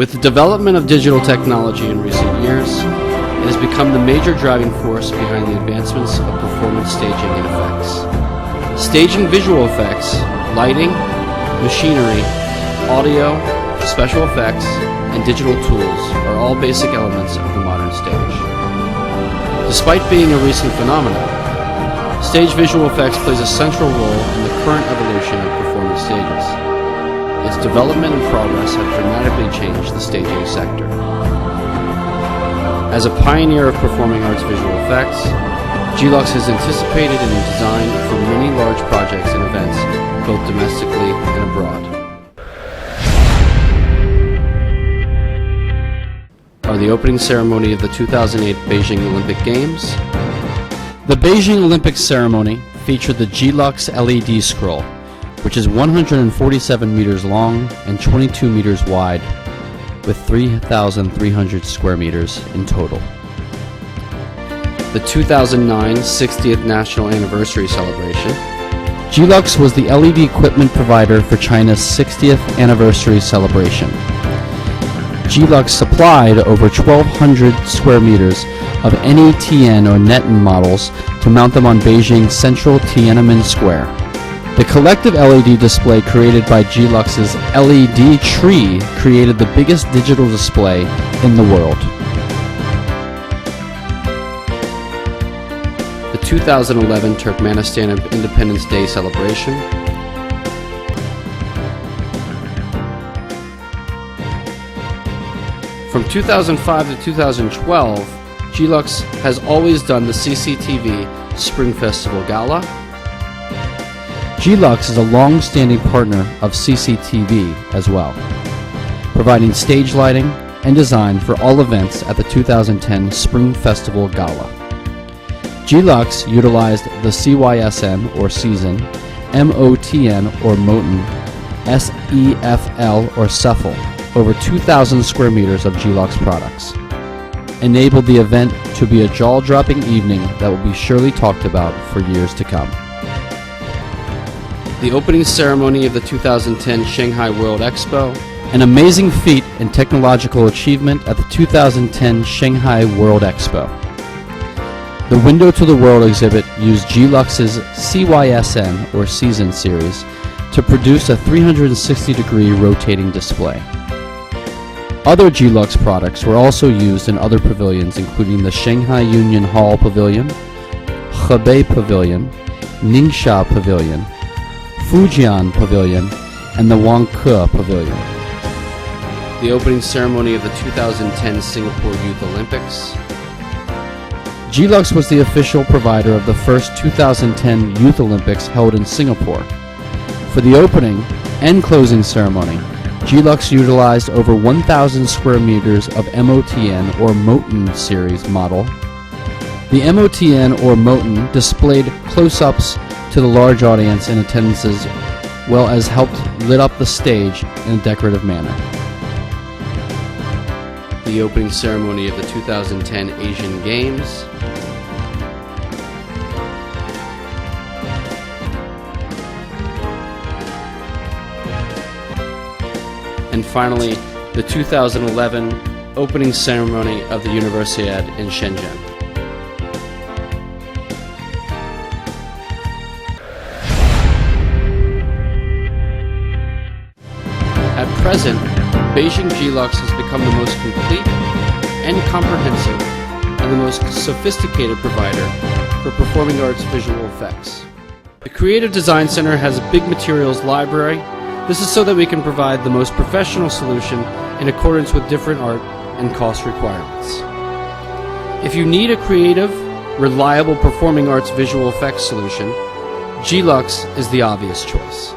With the development of digital technology in recent years, it has become the major driving force behind the advancements of performance staging and effects. Staging visual effects, lighting, machinery, audio, special effects, and digital tools are all basic elements of the modern stage. Despite being a recent phenomenon, stage visual effects plays a central role in the current evolution of performance stages. Its development and progress have dramatically changed the staging sector. As a pioneer of performing arts visual effects, Glux has anticipated and designed for many large projects and events, both domestically and abroad. Are the opening ceremony of the 2008 Beijing Olympic Games. The Beijing Olympics ceremony featured the Glux LED scroll, which is 147 meters long and 22 meters wide, with 3,300 square meters in total. The 2009 60th National Anniversary celebration. Glux was the LED equipment provider for China's 60th Anniversary celebration. Glux supplied over 1,200 square meters of NETN or Netten models to mount them on Beijing's central Tiananmen Square. The collective LED display created by Glux's LED tree created the biggest digital display in the world. The 2011 Turkmenistan Independence Day celebration. From 2005 to 2012, Glux has always done the CCTV Spring Festival Gala. Glux is a long-standing partner of CCTV as well, providing stage lighting and design for all events at the 2010 Spring Festival Gala. Glux utilized the CYSN or Season, MOTN or Moten, SEFL or Cephal, over 2,000 square meters of Glux products, enabled the event to be a jaw-dropping evening that will be surely talked about for years to come. The opening ceremony of the 2010 Shanghai World Expo, an amazing feat in technological achievement at the 2010 Shanghai World Expo. The Window to the World exhibit used Glux's CYSN or Season series to produce a 360-degree rotating display. Other Glux products were also used in other pavilions, including the Shanghai Union Hall Pavilion, Hebei Pavilion, Ningxia Pavilion, Fujian Pavilion, and the Wangke Pavilion. The opening ceremony of the 2010 Singapore Youth Olympics. Glux was the official provider of the first 2010 Youth Olympics held in Singapore. For the opening and closing ceremony, Glux utilized over 1,000 square meters of MOTN or Moten series model. The MOTN or Moten displayed close-ups to the large audience in attendance as well as helped lit up the stage in a decorative manner. The opening ceremony of the 2010 Asian Games. And finally, the 2011 opening ceremony of the Universiade in Shenzhen. At present, Beijing Glux has become the most complete and comprehensive and the most sophisticated provider for performing arts visual effects. The Creative Design Center has a big materials library. This is so that we can provide the most professional solution in accordance with different art and cost requirements. If you need a creative, reliable performing arts visual effects solution, Glux is the obvious choice.